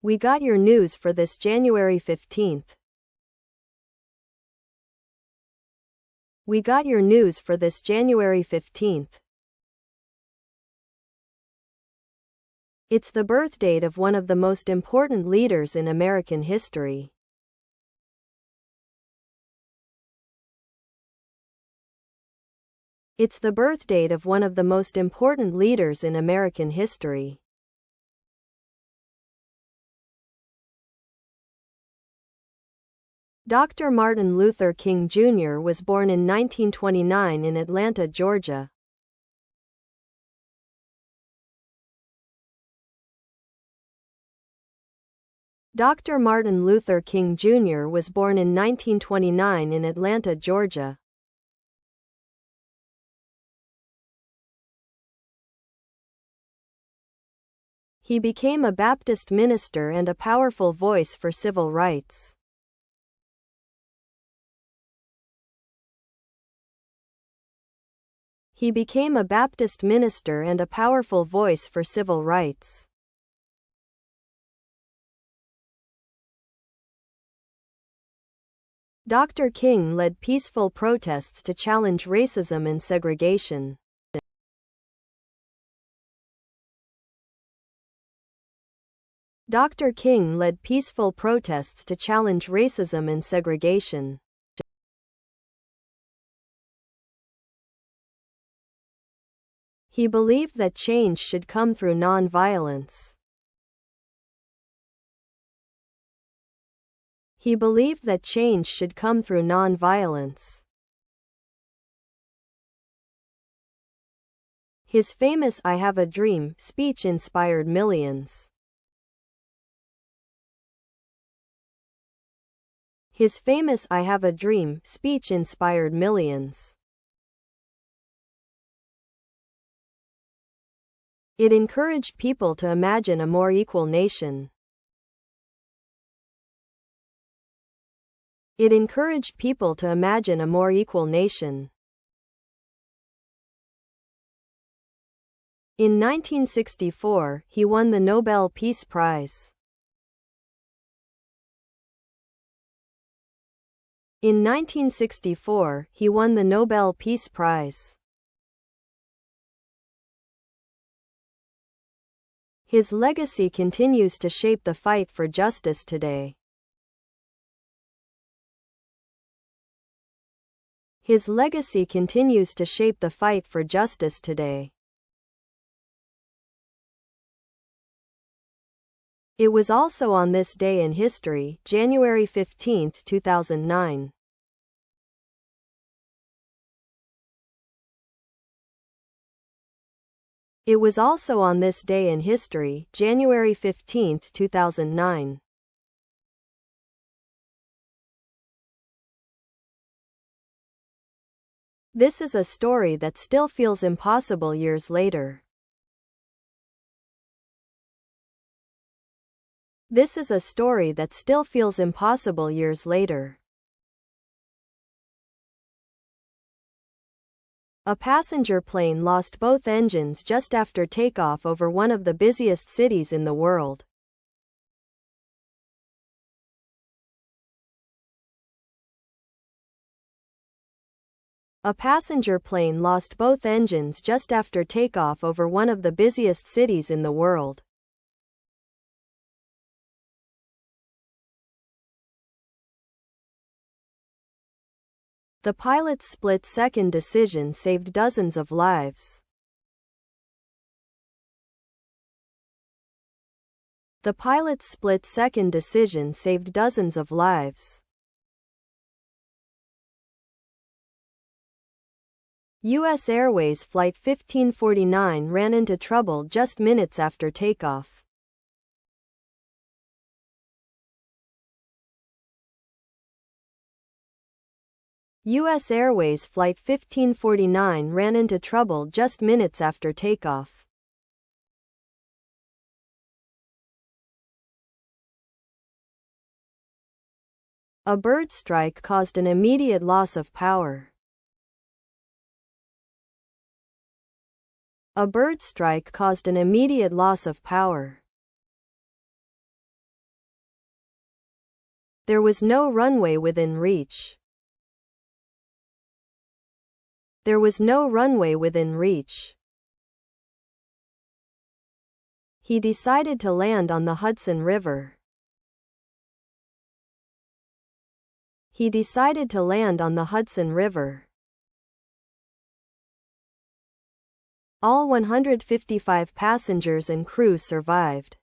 We got your news for this January 15th. We got your news for this January 15th. It's the birth date of one of the most important leaders in American history. It's the birth date of one of the most important leaders in American history. Dr. Martin Luther King Jr. was born in 1929 in Atlanta, Georgia. Dr. Martin Luther King Jr. was born in 1929 in Atlanta, Georgia. He became a Baptist minister and a powerful voice for civil rights. He became a Baptist minister and a powerful voice for civil rights. Dr. King led peaceful protests to challenge racism and segregation. Dr. King led peaceful protests to challenge racism and segregation. He believed that change should come through non-violence. He believed that change should come through non-violence. His famous "I Have a Dream" speech inspired millions. His famous "I Have a Dream" speech inspired millions. It encouraged people to imagine a more equal nation. It encouraged people to imagine a more equal nation. In 1964, he won the Nobel Peace Prize. In 1964, he won the Nobel Peace Prize. His legacy continues to shape the fight for justice today. His legacy continues to shape the fight for justice today. It was also on this day in history, January 15, 2009. It was also on this day in history, January 15, 2009. This is a story that still feels impossible years later. This is a story that still feels impossible years later. A passenger plane lost both engines just after takeoff over one of the busiest cities in the world. A passenger plane lost both engines just after takeoff over one of the busiest cities in the world. The pilot's split-second decision saved dozens of lives. The pilot's split-second decision saved dozens of lives. U.S. Airways Flight 1549 ran into trouble just minutes after takeoff. U.S. Airways Flight 1549 ran into trouble just minutes after takeoff. A bird strike caused an immediate loss of power. A bird strike caused an immediate loss of power. There was no runway within reach. There was no runway within reach. He decided to land on the Hudson River. He decided to land on the Hudson River. All 155 passengers and crew survived.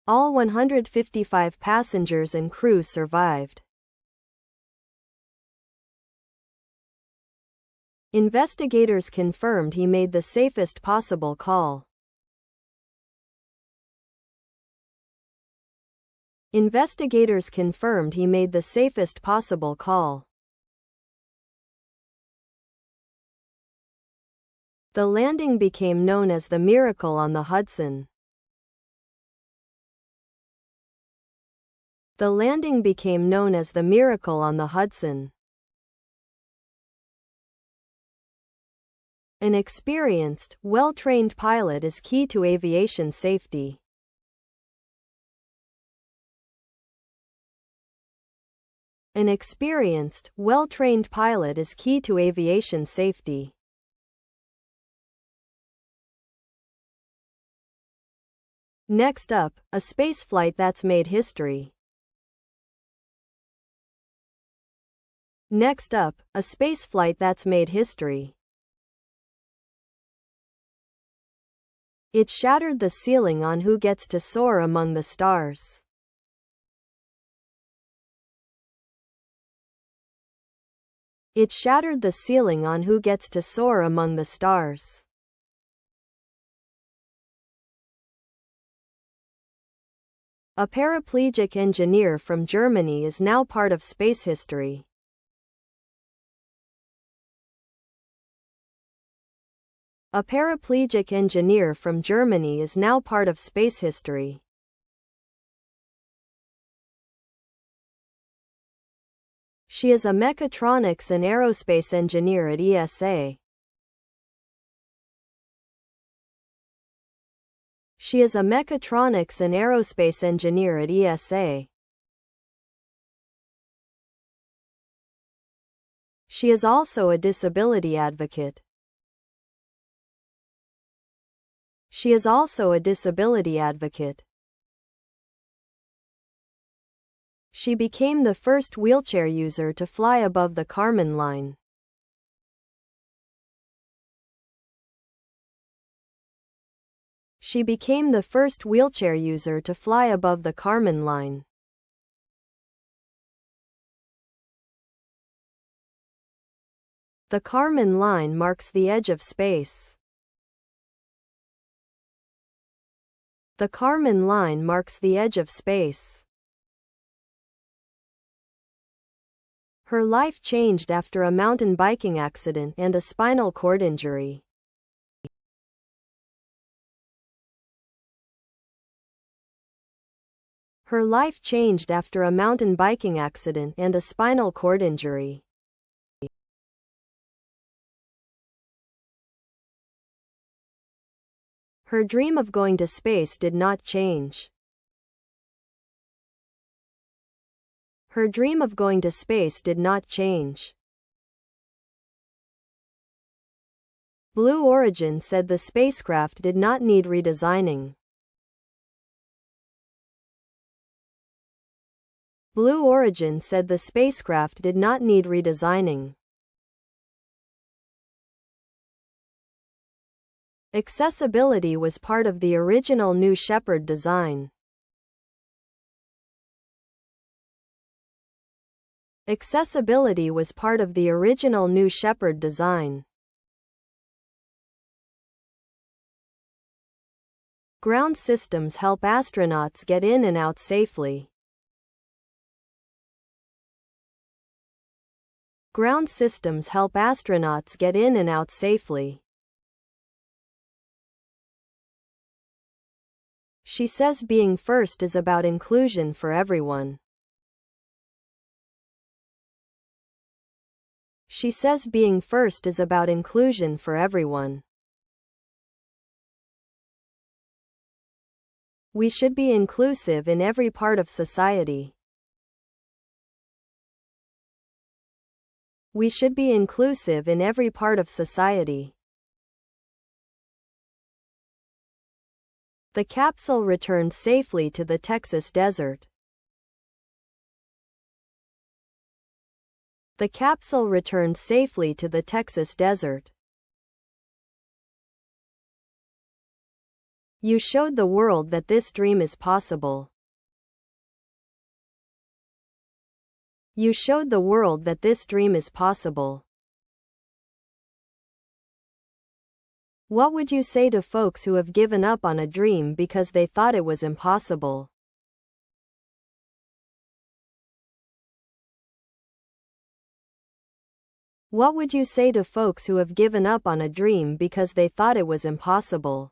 All 155 passengers and crew survived. Investigators confirmed he made the safest possible call. Investigators confirmed he made the safest possible call. The landing became known as the Miracle on the Hudson. The landing became known as the Miracle on the Hudson. An experienced, well-trained pilot is key to aviation safety. An experienced, well-trained pilot is key to aviation safety. Next up, a spaceflight that's made history. Next up, a spaceflight that's made history. It shattered the ceiling on who gets to soar among the stars. It shattered the ceiling on who gets to soar among the stars. A paraplegic engineer from Germany is now part of space history. A paraplegic engineer from Germany is now part of space history. She is a mechatronics and aerospace engineer at ESA. She is a mechatronics and aerospace engineer at ESA. She is also a disability advocate. She is also a disability advocate. She became the first wheelchair user to fly above the Kármán line. She became the first wheelchair user to fly above the Kármán line. The Kármán line marks the edge of space. The Kármán line marks the edge of space. Her life changed after a mountain biking accident and a spinal cord injury. Her life changed after a mountain biking accident and a spinal cord injury. Her dream of going to space did not change. Her dream of going to space did not change. Blue Origin said the spacecraft did not need redesigning. Blue Origin said the spacecraft did not need redesigning. Accessibility was part of the original New Shepard design. Accessibility was part of the original New Shepard design. Ground systems help astronauts get in and out safely. Ground systems help astronauts get in and out safely. She says being first is about inclusion for everyone. She says being first is about inclusion for everyone. We should be inclusive in every part of society. We should be inclusive in every part of society. The capsule returned safely to the Texas desert. The capsule returned safely to the Texas desert. You showed the world that this dream is possible. You showed the world that this dream is possible. What would you say to folks who have given up on a dream because they thought it was impossible? What would you say to folks who have given up on a dream because they thought it was impossible?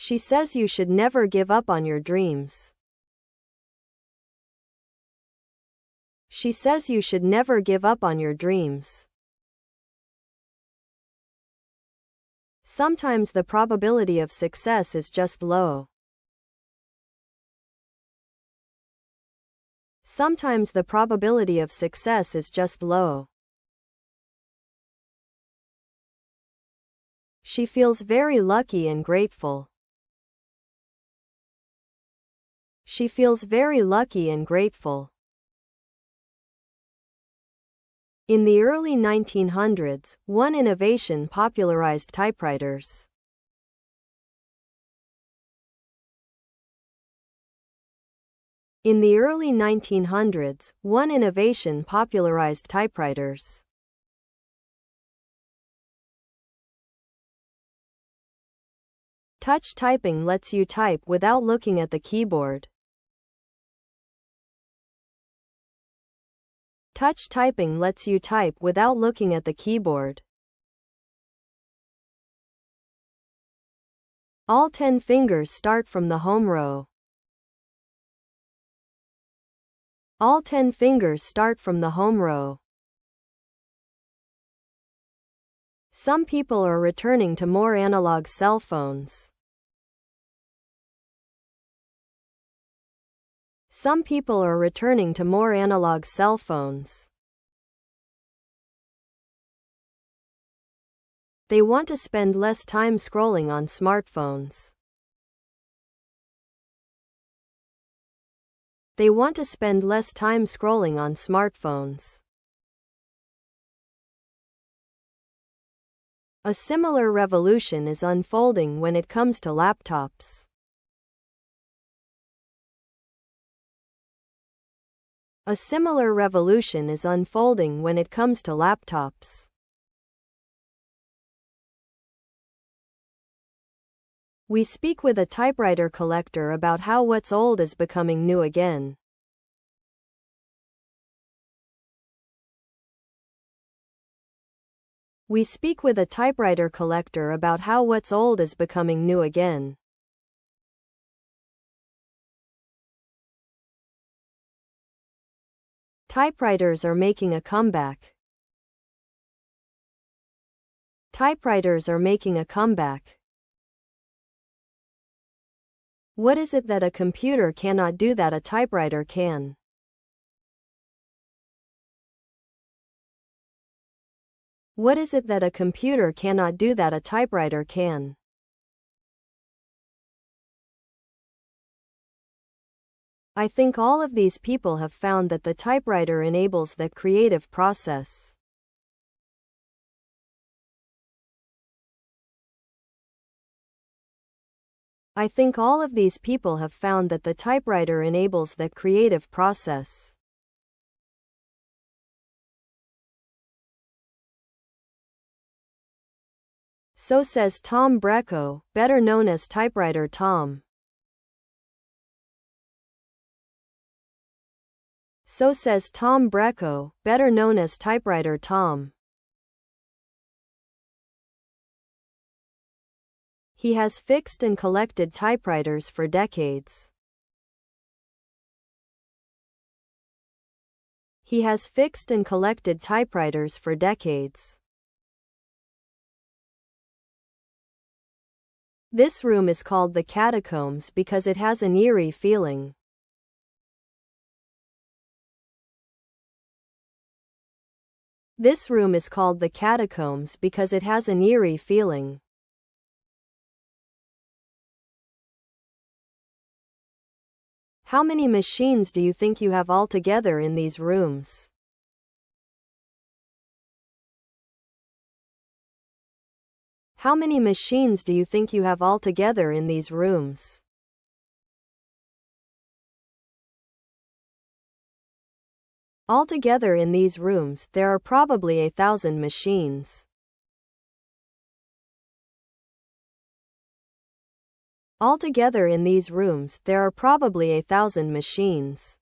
She says you should never give up on your dreams. She says you should never give up on your dreams. Sometimes the probability of success is just low. Sometimes the probability of success is just low. She feels very lucky and grateful. She feels very lucky and grateful. In the early 1900s, one innovation popularized typewriters. In the early 1900s, one innovation popularized typewriters. Touch typing lets you type without looking at the keyboard. Touch typing lets you type without looking at the keyboard. All 10 fingers start from the home row. All 10 fingers start from the home row. Some people are returning to more analog cell phones. Some people are returning to more analog cell phones. They want to spend less time scrolling on smartphones. They want to spend less time scrolling on smartphones. A similar revolution is unfolding when it comes to laptops. A similar revolution is unfolding when it comes to laptops. We speak with a typewriter collector about how what's old is becoming new again. We speak with a typewriter collector about how what's old is becoming new again. Typewriters are making a comeback. Typewriters are making a comeback. What is it that a computer cannot do that a typewriter can? What is it that a computer cannot do that a typewriter can? I think all of these people have found that the typewriter enables that creative process. I think all of these people have found that the typewriter enables that creative process. So says Tom Brecko, better known as Typewriter Tom. So says Tom Brecko, better known as Typewriter Tom. He has fixed and collected typewriters for decades. He has fixed and collected typewriters for decades. This room is called the catacombs because it has an eerie feeling. This room is called the catacombs because it has an eerie feeling. How many machines do you think you have altogether in these rooms? How many machines do you think you have altogether in these rooms? Altogether in these rooms, there are probably 1,000 machines. Altogether in these rooms, there are probably 1,000 machines.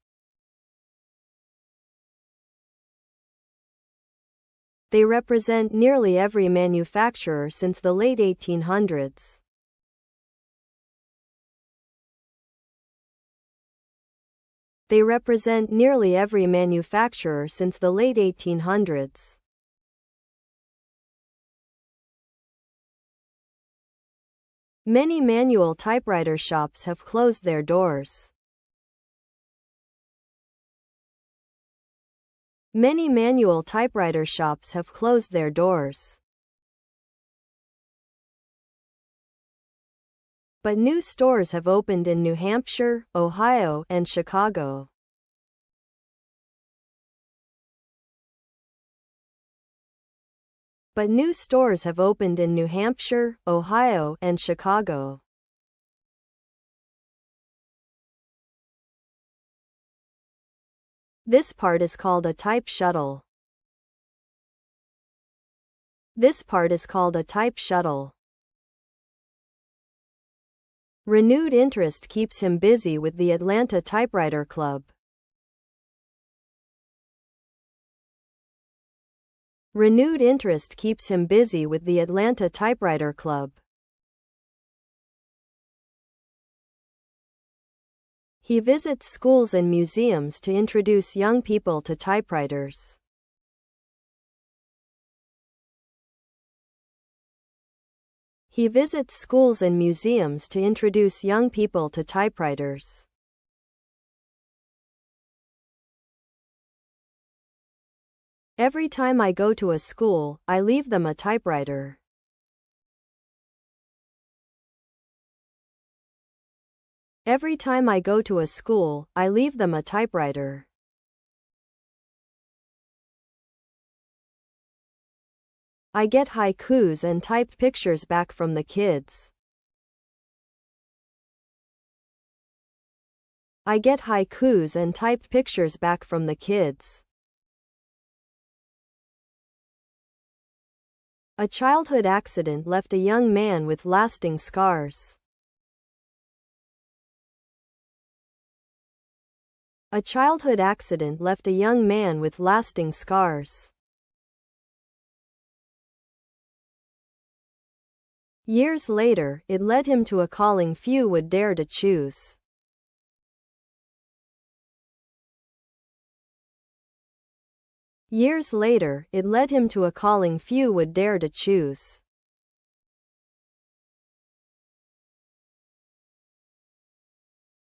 They represent nearly every manufacturer since the late 1800s. They represent nearly every manufacturer since the late 1800s. Many manual typewriter shops have closed their doors. Many manual typewriter shops have closed their doors. But new stores have opened in New Hampshire, Ohio, and Chicago. But new stores have opened in New Hampshire, Ohio, and Chicago. This part is called a type shuttle. This part is called a type shuttle. Renewed interest keeps him busy with the Atlanta Typewriter Club. Renewed interest keeps him busy with the Atlanta Typewriter Club. He visits schools and museums to introduce young people to typewriters. He visits schools and museums to introduce young people to typewriters. Every time I go to a school, I leave them a typewriter. Every time I go to a school, I leave them a typewriter. I get haikus and typed pictures back from the kids. I get haikus and typed pictures back from the kids. A childhood accident left a young man with lasting scars. A childhood accident left a young man with lasting scars. Years later, it led him to a calling few would dare to choose. Years later, it led him to a calling few would dare to choose.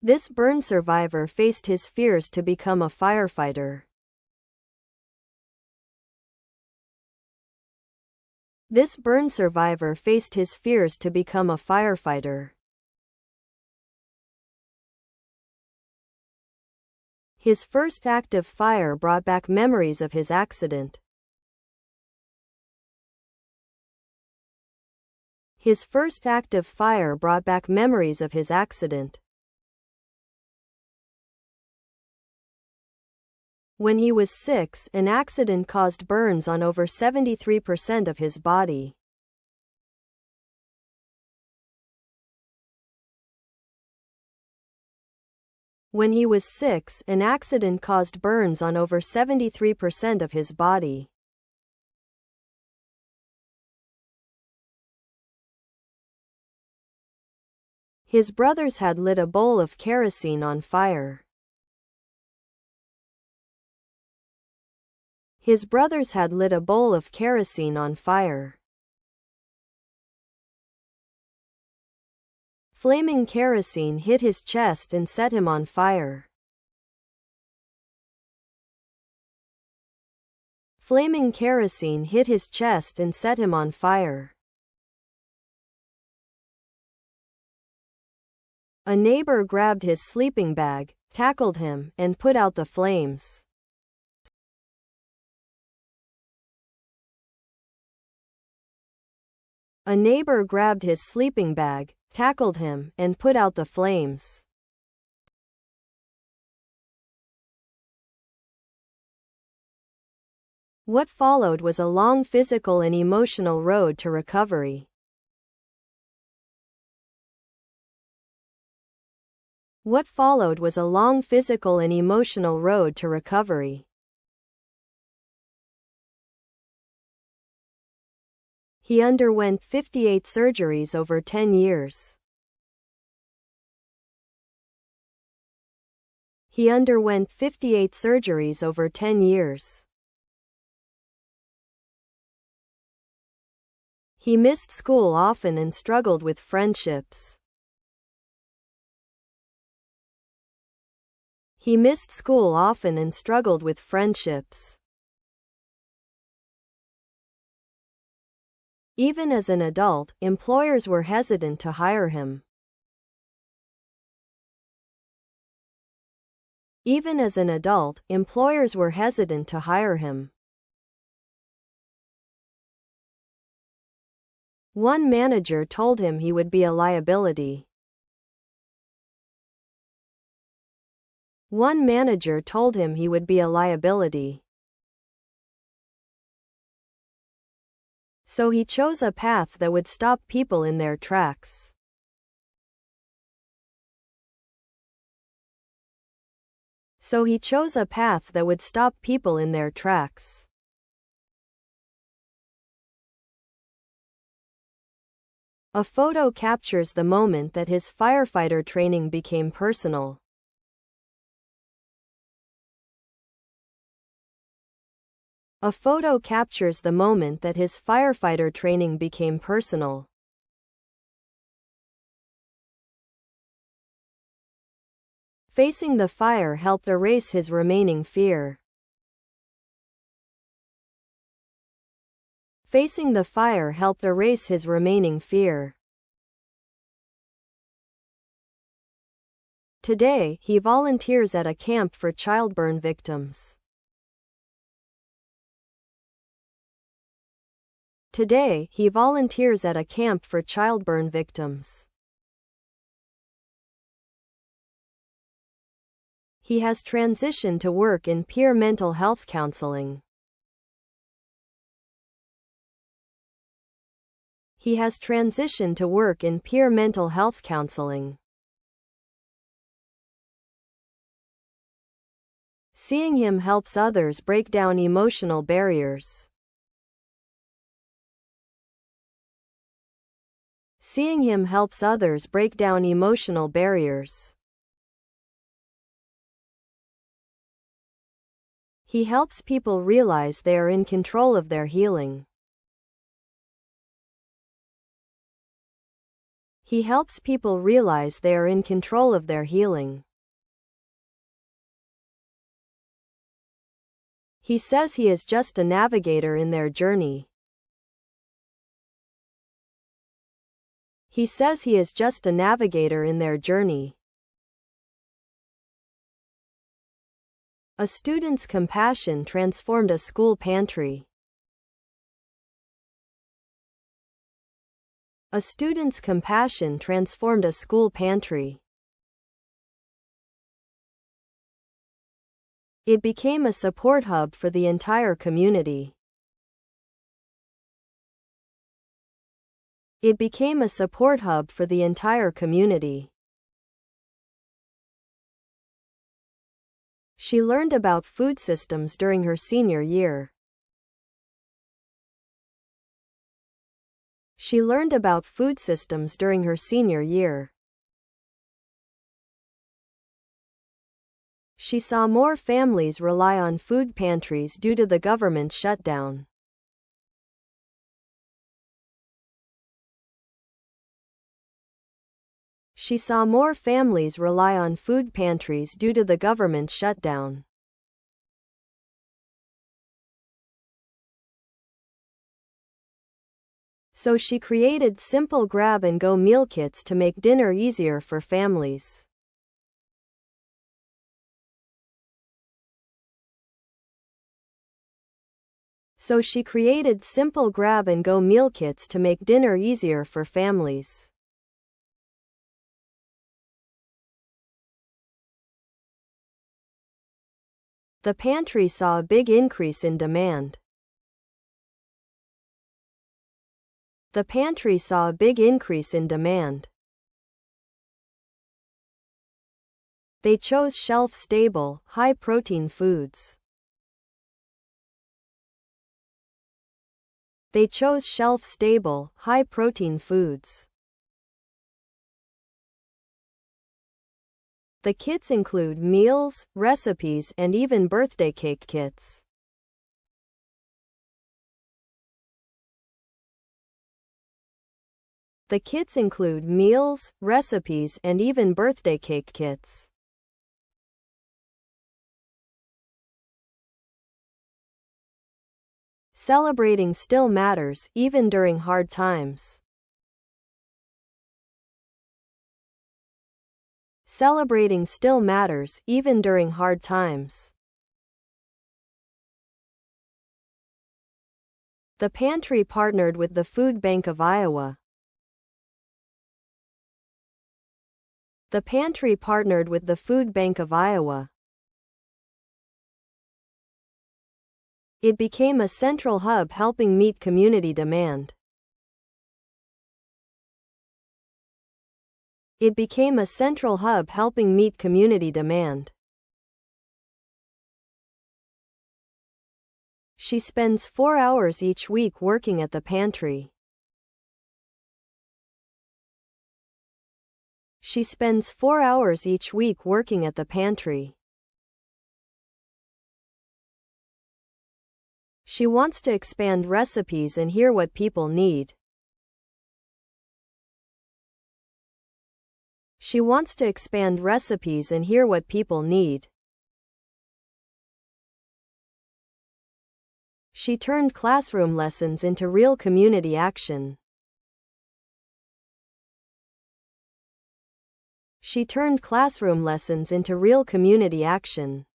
This burn survivor faced his fears to become a firefighter. This burn survivor faced his fears to become a firefighter. His first active fire brought back memories of his accident. His first active fire brought back memories of his accident. When he was 6, an accident caused burns on over 73% of his body. When he was 6, an accident caused burns on over 73% of his body. His brothers had lit a bowl of kerosene on fire. His brothers had lit a bowl of kerosene on fire. Flaming kerosene hit his chest and set him on fire. Flaming kerosene hit his chest and set him on fire. A neighbor grabbed his sleeping bag, tackled him, and put out the flames. A neighbor grabbed his sleeping bag, tackled him, and put out the flames. What followed was a long physical and emotional road to recovery. What followed was a long physical and emotional road to recovery. He underwent 58 surgeries over 10 years. He underwent 58 surgeries over 10 years. He missed school often and struggled with friendships. He missed school often and struggled with friendships. Even as an adult, employers were hesitant to hire him. Even as an adult, employers were hesitant to hire him. One manager told him he would be a liability. One manager told him he would be a liability. So he chose a path that would stop people in their tracks. So he chose a path that would stop people in their tracks. A photo captures the moment that his firefighter training became personal. A photo captures the moment that his firefighter training became personal. Facing the fire helped erase his remaining fear. Facing the fire helped erase his remaining fear. Today, he volunteers at a camp for childburn victims. Today, he volunteers at a camp for childburn victims. He has transitioned to work in peer mental health counseling. He has transitioned to work in peer mental health counseling. Seeing him helps others break down emotional barriers. Seeing him helps others break down emotional barriers. He helps people realize they are in control of their healing. He helps people realize they are in control of their healing. He says he is just a navigator in their journey. He says he is just a navigator in their journey. A student's compassion transformed a school pantry. A student's compassion transformed a school pantry. It became a support hub for the entire community. It became a support hub for the entire community. She learned about food systems during her senior year. She learned about food systems during her senior year. She saw more families rely on food pantries due to the government shutdown. She saw more families rely on food pantries due to the government shutdown. So she created simple grab-and-go meal kits to make dinner easier for families. So she created simple grab-and-go meal kits to make dinner easier for families. The pantry saw a big increase in demand. The pantry saw a big increase in demand. They chose shelf-stable, high-protein foods. They chose shelf-stable, high-protein foods. The kits include meals, recipes, and even birthday cake kits. The kits include meals, recipes, and even birthday cake kits. Celebrating still matters, even during hard times. Celebrating still matters, even during hard times. The pantry partnered with the Food Bank of Iowa. The pantry partnered with the Food Bank of Iowa. It became a central hub helping meet community demand. It became a central hub helping meet community demand. She spends 4 hours each week working at the pantry. She spends 4 hours each week working at the pantry. She wants to expand recipes and hear what people need. She wants to expand recipes and hear what people need. She turned classroom lessons into real community action. She turned classroom lessons into real community action.